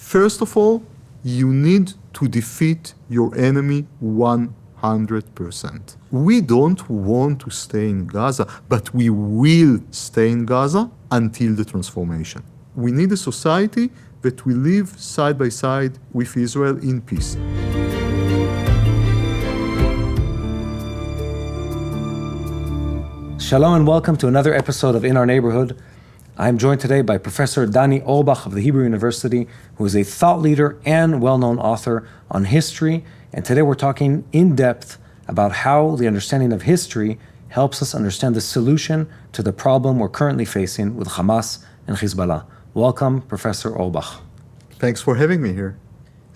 First of all, you need to defeat your enemy 100%. We don't want to stay in Gaza, but we will stay in Gaza until the transformation. We need a society that will live side by side with Israel in peace. Shalom and welcome to another episode of In Our Neighborhood. I'm joined today by Professor Dani Orbach of the Hebrew University, who is a thought leader and well-known author on history. And today we're talking in depth about how the understanding of history helps us understand the solution to the problem we're currently facing with Hamas and Hezbollah. Welcome, Professor Orbach. Thanks for having me here.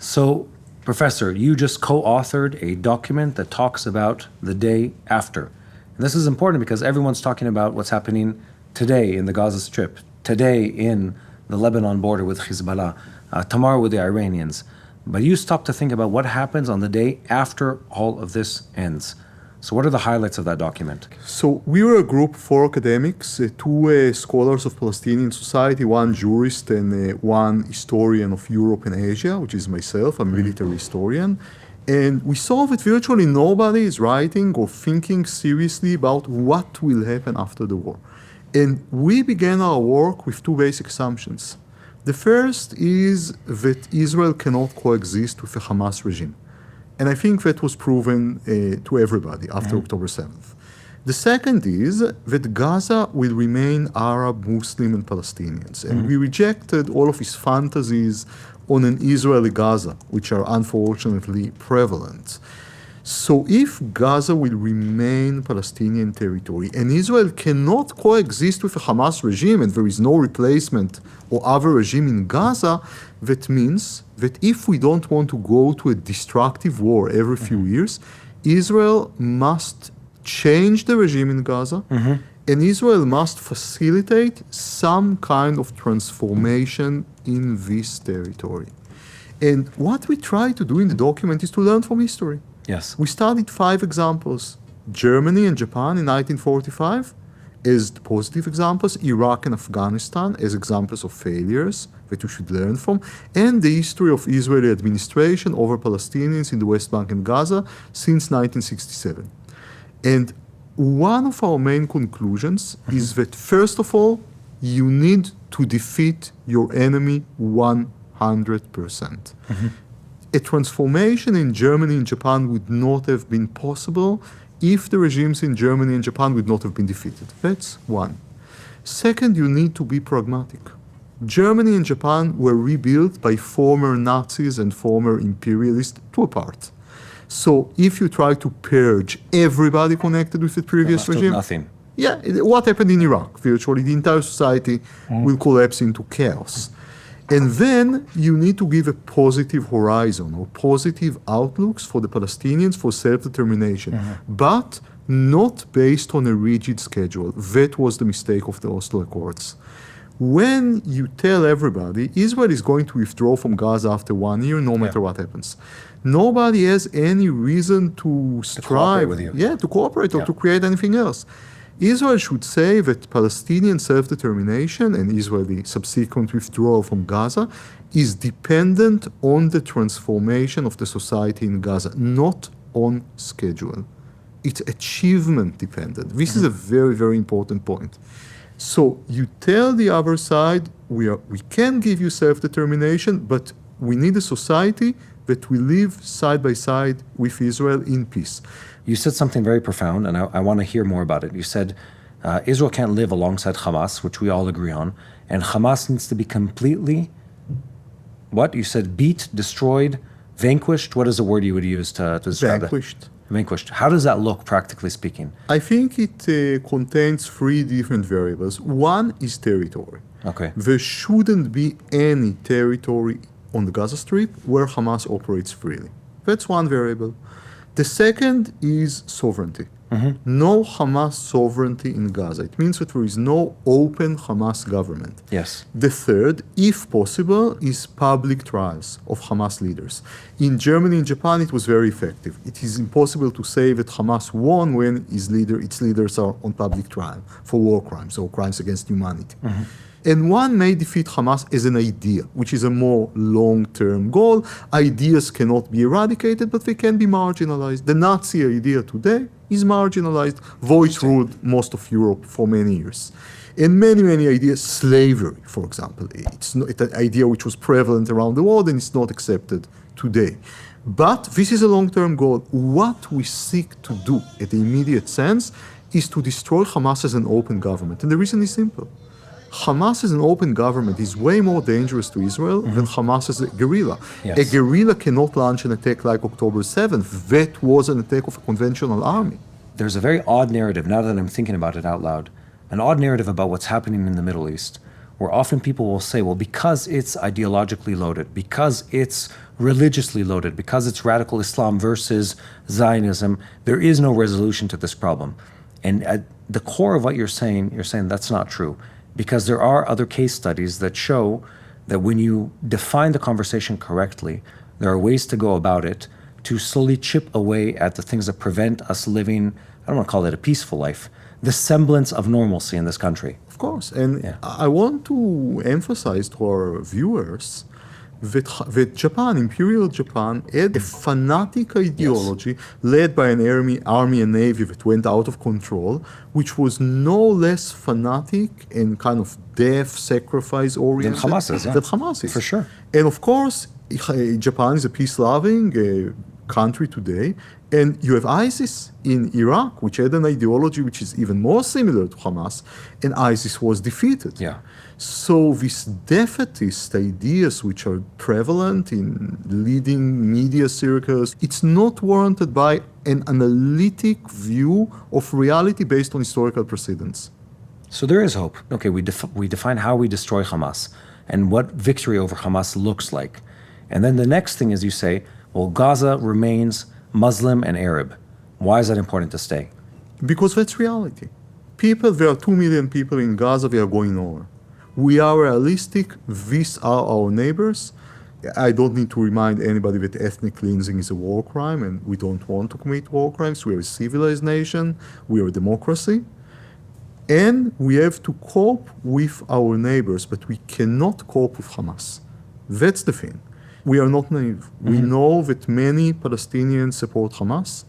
So, Professor, you just co-authored a document that talks about the day after. And this is important because everyone's talking about what's happening today in the Gaza Strip, today in the Lebanon border with Hezbollah, tomorrow with the Iranians. But you stop to think about what happens on the day after all of this ends. So what are the highlights of that document? So we were a group of 4 academics, 2 scholars of Palestinian society, 1 jurist and 1 historian of Europe and Asia, which is myself, I'm a military historian. And we saw that virtually nobody is writing or thinking seriously about what will happen after the war. And we began our work with 2 basic assumptions. The first is that Israel cannot coexist with the Hamas regime. And I think that was proven to everybody after October 7th. The second is that Gaza will remain Arab, Muslim, and Palestinians. And we rejected all of his fantasies on an Israeli Gaza, which are unfortunately prevalent. So if Gaza will remain Palestinian territory and Israel cannot coexist with the Hamas regime and there is no replacement or other regime in Gaza, that means that if we don't want to go to a destructive war every few years, Israel must change the regime in Gaza and Israel must facilitate some kind of transformation in this territory. And what we try to do in the document is to learn from history. Yes. We studied 5 examples. Germany and Japan in 1945 as the positive examples, Iraq and Afghanistan as examples of failures that we should learn from, and the history of Israeli administration over Palestinians in the West Bank and Gaza since 1967. And one of our main conclusions is that, first of all, you need to defeat your enemy 100%. A transformation in Germany and Japan would not have been possible if the regimes in Germany and Japan would not have been defeated. That's one. Second, you need to be pragmatic. Germany and Japan were rebuilt by former Nazis and former imperialists to a part. So if you try to purge everybody connected with the previous regime, nothing. Yeah, what happened in Iraq? Virtually the entire society will collapse into chaos. And then you need to give a positive horizon or positive outlooks for the Palestinians for self-determination, but not based on a rigid schedule. That was the mistake of the Oslo Accords. When you tell everybody Israel is going to withdraw from Gaza after 1 year, no matter what happens, nobody has any reason to strive, to cooperate or to create anything else. Israel should say that Palestinian self-determination and Israeli subsequent withdrawal from Gaza is dependent on the transformation of the society in Gaza, not on schedule. It's achievement dependent. This is a very, very important point. So you tell the other side, we can give you self-determination, but we need a society that will live side by side with Israel in peace. You said something very profound, and I want to hear more about it. You said Israel can't live alongside Hamas, which we all agree on, and Hamas needs to be completely, what? You said beat, destroyed, vanquished? What is the word you would use to describe Vanquished. that? Vanquished. How does that look, practically speaking? I think it contains 3 different variables. One is territory. Okay. There shouldn't be any territory on the Gaza Strip where Hamas operates freely. That's one variable. The second is sovereignty. No Hamas sovereignty in Gaza. It means that there is no open Hamas government. Yes. The third, if possible, is public trials of Hamas leaders. In Germany and Japan, it was very effective. It is impossible to say that Hamas won when its leaders are on public trial for war crimes or crimes against humanity. And one may defeat Hamas as an idea, which is a more long-term goal. Ideas cannot be eradicated, but they can be marginalized. The Nazi idea today is marginalized, though it ruled most of Europe for many years. And many, many ideas, slavery, for example, it's an idea which was prevalent around the world and it's not accepted today. But this is a long-term goal. What we seek to do at the immediate sense is to destroy Hamas as an open government. And the reason is simple. Hamas as an open government is way more dangerous to Israel than Hamas as a guerrilla. Yes. A guerrilla cannot launch an attack like October 7th. That was an attack of a conventional army. There's a very odd narrative, now that I'm thinking about it out loud, an odd narrative about what's happening in the Middle East, where often people will say, well, because it's ideologically loaded, because it's religiously loaded, because it's radical Islam versus Zionism, there is no resolution to this problem. And at the core of what you're saying that's not true. Because there are other case studies that show that when you define the conversation correctly, there are ways to go about it to slowly chip away at the things that prevent us living, I don't want to call it a peaceful life, the semblance of normalcy in this country. Of course. And I want to emphasize to our viewers that Japan, Imperial Japan, had a fanatic ideology led by an army and navy that went out of control, which was no less fanatic and kind of death, sacrifice oriented than Hamas is. than Hamas is. For sure. And of course, Japan is a peace-loving country today, and you have ISIS in Iraq, which had an ideology which is even more similar to Hamas, and ISIS was defeated. Yeah. So these defeatist ideas which are prevalent in leading media circles, it's not warranted by an analytic view of reality based on historical precedents. So there is hope. Okay, we define how we destroy Hamas and what victory over Hamas looks like. And then the next thing is you say, well, Gaza remains Muslim and Arab. Why is that important to stay? Because that's reality. There are 2 million people in Gaza, they are going nowhere. We are realistic, these are our neighbors. I don't need to remind anybody that ethnic cleansing is a war crime and we don't want to commit war crimes. We are a civilized nation, we are a democracy. And we have to cope with our neighbors, but we cannot cope with Hamas. That's the thing. We are not naive. We know that many Palestinians support Hamas,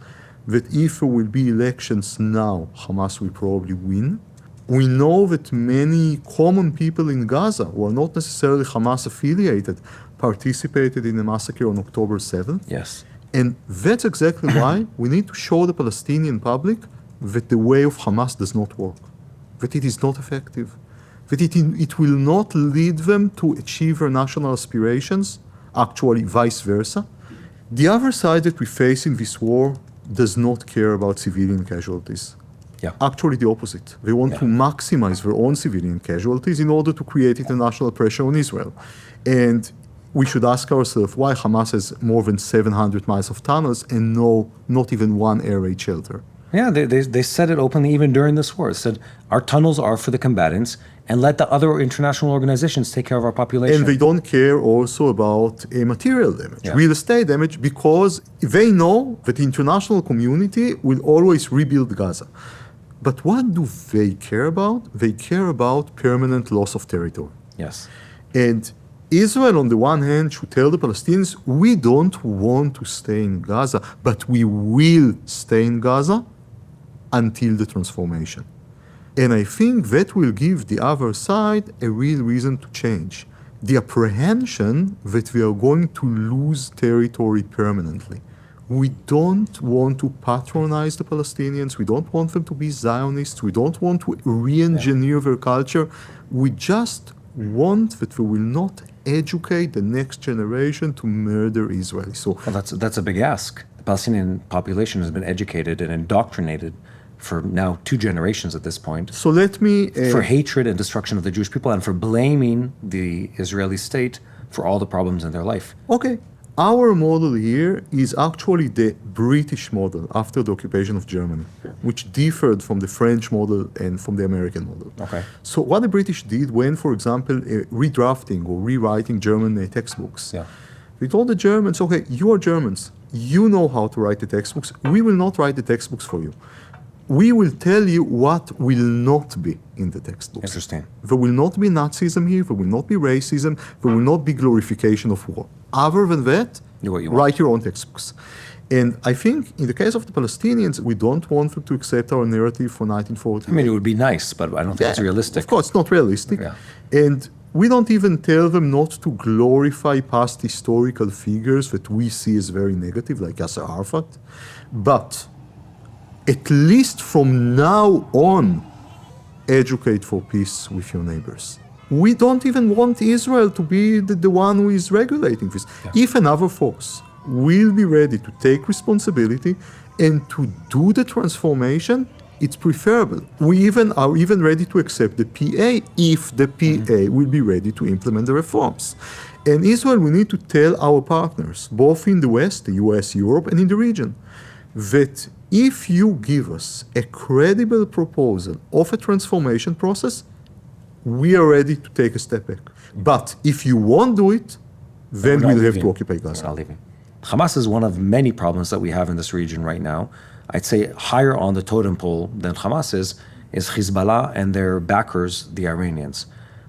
that if there will be elections now, Hamas will probably win. We know that many common people in Gaza, who are not necessarily Hamas affiliated, participated in the massacre on October 7th. Yes. And that's exactly why we need to show the Palestinian public that the way of Hamas does not work, that it is not effective, that it will not lead them to achieve their national aspirations, actually vice versa. The other side that we face in this war does not care about civilian casualties. Yeah. Actually the opposite. They want to maximize their own civilian casualties in order to create international pressure on Israel. And we should ask ourselves why Hamas has more than 700 miles of tunnels and not even one air raid shelter. Yeah, they said it openly even during this war. They said, our tunnels are for the combatants and let the other international organizations take care of our population. And they don't care also about material damage, real estate damage, because they know that the international community will always rebuild Gaza. But what do they care about? They care about permanent loss of territory. Yes. And Israel, on the one hand, should tell the Palestinians, we don't want to stay in Gaza, but we will stay in Gaza until the transformation. And I think that will give the other side a real reason to change. The apprehension that we are going to lose territory permanently. We don't want to patronize the Palestinians. We don't want them to be Zionists. We don't want to re-engineer their culture. We just want that we will not educate the next generation to murder Israelis. So that's a big ask. The Palestinian population has been educated and indoctrinated for now 2 generations at this point. So let me... for hatred and destruction of the Jewish people and for blaming the Israeli state for all the problems in their life. Okay. Our model here is actually the British model after the occupation of Germany, which differed from the French model and from the American model. Okay. So what the British did when, for example, redrafting or rewriting German textbooks, they told the Germans, okay, you are Germans. You know how to write the textbooks. We will not write the textbooks for you. We will tell you what will not be in the textbooks. Interesting. There will not be Nazism here, there will not be racism, there will not be glorification of war. Other than that, Do what you want. write your own textbooks. And I think in the case of the Palestinians, we don't want them to accept our narrative for 1940. I mean, it would be nice, but I don't think it's realistic. Of course, it's not realistic. Yeah. And we don't even tell them not to glorify past historical figures that we see as very negative, like Yasser Arafat. But at least from now on, educate for peace with your neighbors. We don't even want Israel to be the one who is regulating this. Yeah. If another force will be ready to take responsibility and to do the transformation, it's preferable. We are even ready to accept the PA if the PA will be ready to implement the reforms. And Israel, we need to tell our partners, both in the West, the US, Europe, and in the region, that if you give us a credible proposal of a transformation process, we are ready to take a step back. But if you won't do it, then We're not we'll have leaving. to occupy Gaza. We're not leaving. Hamas is one of many problems that we have in this region right now. I'd say higher on the totem pole than Hamas is Hezbollah and their backers, the Iranians.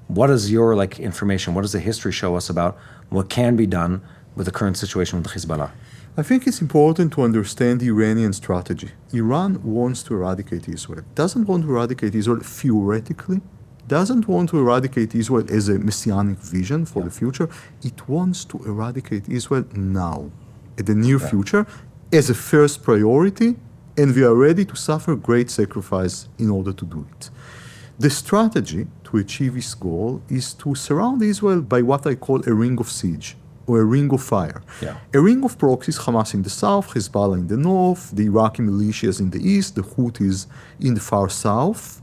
What is your information? What does the history show us about what can be done with the current situation with the Hezbollah? I think it's important to understand the Iranian strategy. Iran wants to eradicate Israel. Doesn't want to eradicate Israel theoretically. Doesn't want to eradicate Israel as a messianic vision for the future. It wants to eradicate Israel now, in the near future, as a first priority, and we are ready to suffer great sacrifice in order to do it. The strategy to achieve this goal is to surround Israel by what I call a ring of siege, or a ring of fire. Yeah. A ring of proxies, Hamas in the south, Hezbollah in the north, the Iraqi militias in the east, the Houthis in the far south,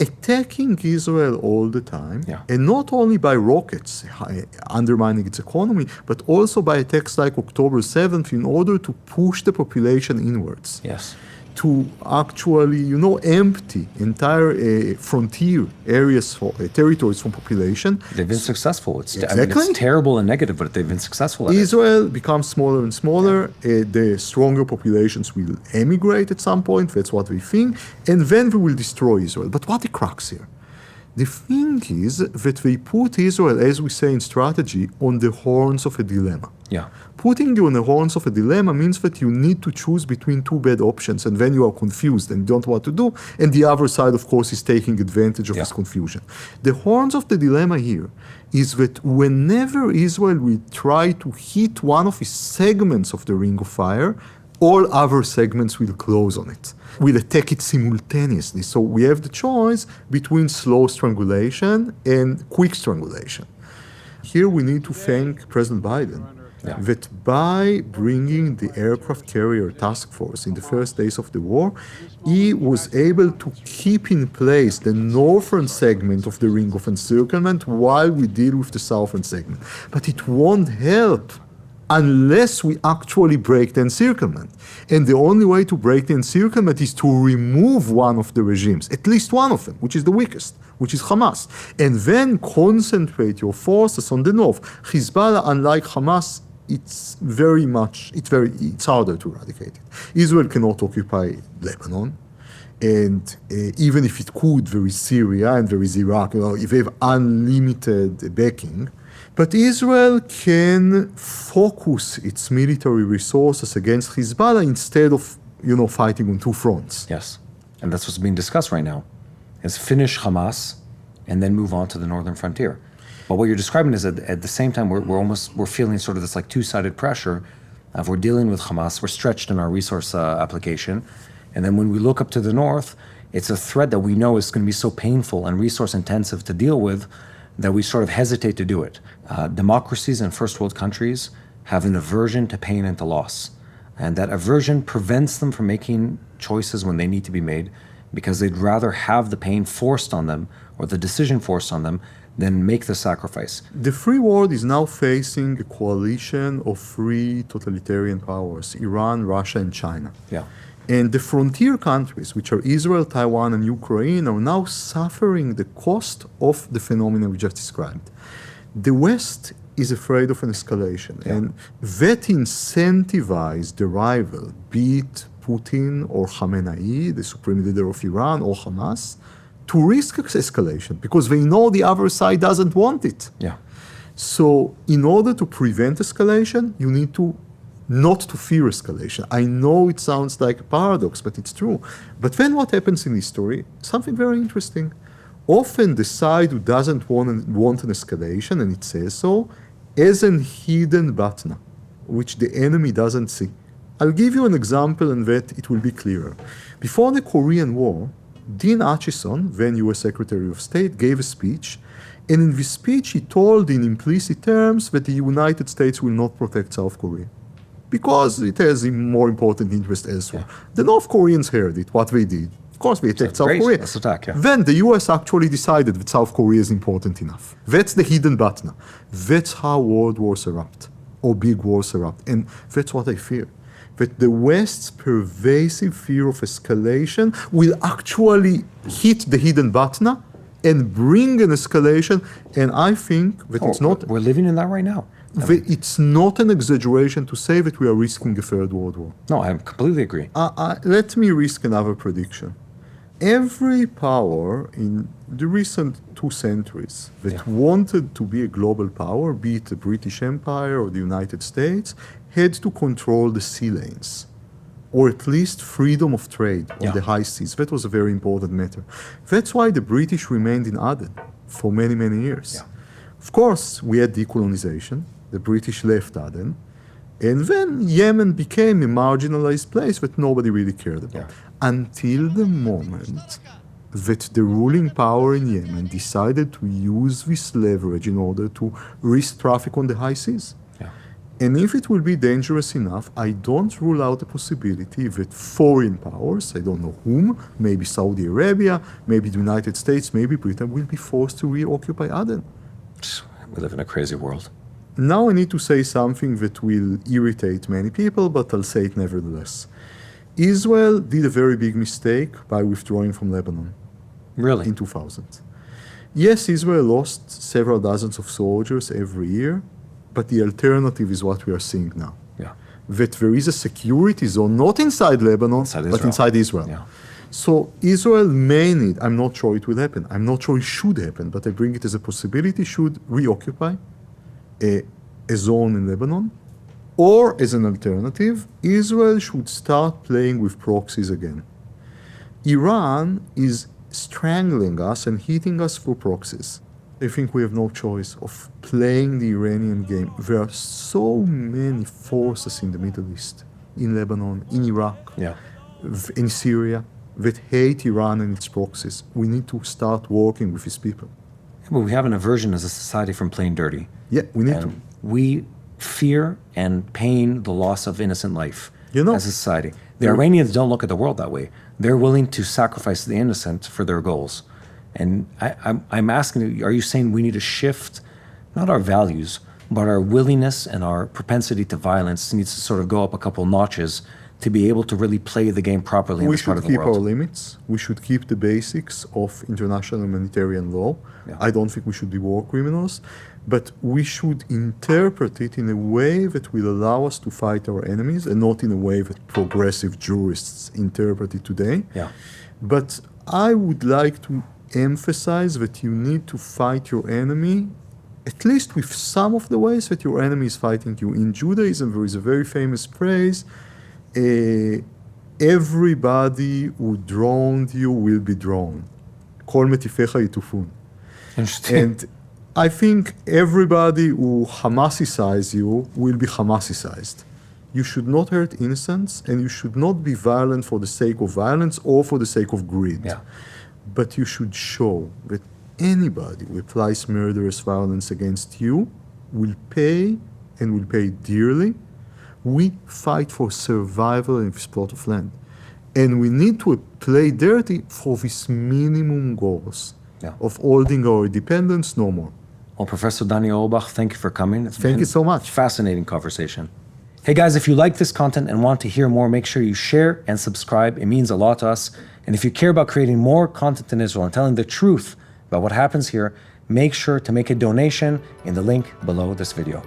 attacking Israel all the time, and not only by rockets, undermining its economy, but also by attacks like October 7th in order to push the population inwards. Yes. To actually, empty entire frontier areas, territories from population. They've been successful. It's Exactly. it's terrible and negative, but they've been successful at it. Israel becomes smaller and smaller. The stronger populations will emigrate at some point. That's what we think. And then we will destroy Israel. But what the crux here? The thing is that they put Israel, as we say in strategy, on the horns of a dilemma. Yeah. Putting you on the horns of a dilemma means that you need to choose between two bad options, and then you are confused and don't know what to do. And the other side, of course, is taking advantage of this confusion. The horns of the dilemma here is that whenever Israel will try to hit one of its segments of the ring of fire, all other segments will close on it, will attack it simultaneously. So we have the choice between slow strangulation and quick strangulation. Here we need to thank President Biden that by bringing the aircraft carrier task force in the first days of the war, he was able to keep in place the northern segment of the ring of encirclement while we deal with the southern segment. But it won't help unless we actually break the encirclement. And the only way to break the encirclement is to remove one of the regimes, at least one of them, which is the weakest, which is Hamas. And then concentrate your forces on the north. Hezbollah, unlike Hamas, it's harder to eradicate it. Israel cannot occupy Lebanon. And even if it could, there is Syria and there is Iraq, if they have unlimited backing. But Israel can focus its military resources against Hezbollah instead of, fighting on two fronts. Yes. And that's what's being discussed right now, is finish Hamas and then move on to the northern frontier. But what you're describing is that at the same time, we're feeling sort of this two-sided pressure. If we're dealing with Hamas, we're stretched in our resource application. And then when we look up to the north, it's a threat that we know is going to be so painful and resource intensive to deal with that we sort of hesitate to do it. Democracies in first world countries have an aversion to pain and to loss. And that aversion prevents them from making choices when they need to be made because they'd rather have the pain forced on them or the decision forced on them than make the sacrifice. The free world is now facing a coalition of three totalitarian powers, Iran, Russia, and China. Yeah. And the frontier countries, which are Israel, Taiwan, and Ukraine, are now suffering the cost of the phenomenon we just described. The West is afraid of an escalation, and that incentivizes the rival, be it Putin or Khamenei, the supreme leader of Iran, or Hamas, to risk escalation because they know the other side doesn't want it. Yeah. So in order to prevent escalation, you need to not to fear escalation. I know it sounds like a paradox, but it's true. But then what happens in history? Something very interesting. Often the side who doesn't want an escalation, and it says so, has a hidden button, which the enemy doesn't see. I'll give you an example and that it will be clearer. Before the Korean War, Dean Acheson, then US Secretary of State, gave a speech, and in this speech he told in implicit terms that the United States will not protect South Korea because it has a more important interest elsewhere. Yeah. The North Koreans heard it, what they did. Of course, they attacked South Korea. Let's attack, yeah. Then the US actually decided that South Korea is important enough. That's the hidden button. That's how world wars erupt, or big wars erupt. And that's what I fear. That the West's pervasive fear of escalation will actually hit the hidden button and bring an escalation. And I think that it's not... We're living in that right now. It's not an exaggeration to say that we are risking a third world war. No, I completely agree. Let me risk another prediction. Every power in the recent 2 centuries that wanted to be a global power, be it the British Empire or the United States, had to control the sea lanes, or at least freedom of trade on the high seas. That was a very important matter. That's why the British remained in Aden for many, many years. Yeah. Of course, we had decolonization. The British left Aden. And then Yemen became a marginalized place that nobody really cared about. Yeah. Until the moment that the ruling power in Yemen decided to use this leverage in order to risk traffic on the high seas. Yeah. And if it will be dangerous enough, I don't rule out the possibility that foreign powers, I don't know whom, maybe Saudi Arabia, maybe the United States, maybe Britain, will be forced to reoccupy Aden. We live in a crazy world. Now I need to say something that will irritate many people, but I'll say it nevertheless. Israel did a very big mistake by withdrawing from Lebanon. Really? In 2000. Yes, Israel lost several dozens of soldiers every year, but the alternative is what we are seeing now. Yeah. That there is a security zone, not inside Lebanon, but inside Israel. Yeah. So Israel may need, I'm not sure it will happen, I'm not sure it should happen, but I bring it as a possibility, should reoccupy a zone in Lebanon, or as an alternative, Israel should start playing with proxies again. Iran is strangling us and hitting us through proxies. I think we have no choice of playing the Iranian game. There are so many forces in the Middle East, in Lebanon, in Iraq, in Syria, that hate Iran and its proxies. We need to start working with these people. Well, we have an aversion as a society from playing dirty. Yeah, we need to. We fear and pain the loss of innocent life as a society. The Yeah. Iranians don't look at the world that way. They're willing to sacrifice the innocent for their goals. And I'm asking you, are you saying we need to shift, not our values, but our willingness and our propensity to violence needs to sort of go up a couple notches to be able to really play the game properly in this part of the world? We should keep our limits. We should keep the basics of international humanitarian law. Yeah. I don't think we should be war criminals, but we should interpret it in a way that will allow us to fight our enemies and not in a way that progressive jurists interpret it today. Yeah. But I would like to emphasize that you need to fight your enemy at least with some of the ways that your enemy is fighting you. In Judaism, there is a very famous phrase, everybody who drowned you will be drowned. Kol metifecha yitufun. Interesting. And I think everybody who Hamasicizes you will be Hamasicized. You should not hurt innocents, and you should not be violent for the sake of violence or for the sake of greed. Yeah. But you should show that anybody who applies murderous violence against you will pay, and will pay dearly. We fight for survival in this plot of land. And we need to play dirty for these minimum goals of holding our independence no more. Well, Professor Dani Orbach, thank you for coming. Thank you so much. Fascinating conversation. Hey guys, if you like this content and want to hear more, make sure you share and subscribe. It means a lot to us. And if you care about creating more content in Israel and telling the truth about what happens here, make sure to make a donation in the link below this video.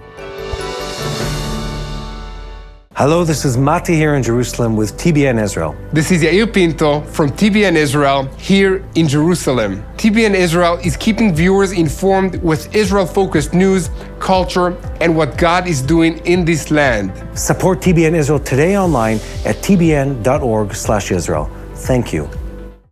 Hello, this is Mati here in Jerusalem with TBN Israel. This is Yair Pinto from TBN Israel here in Jerusalem. TBN Israel is keeping viewers informed with Israel-focused news, culture, and what God is doing in this land. Support TBN Israel today online at tbn.org/Israel. Thank you.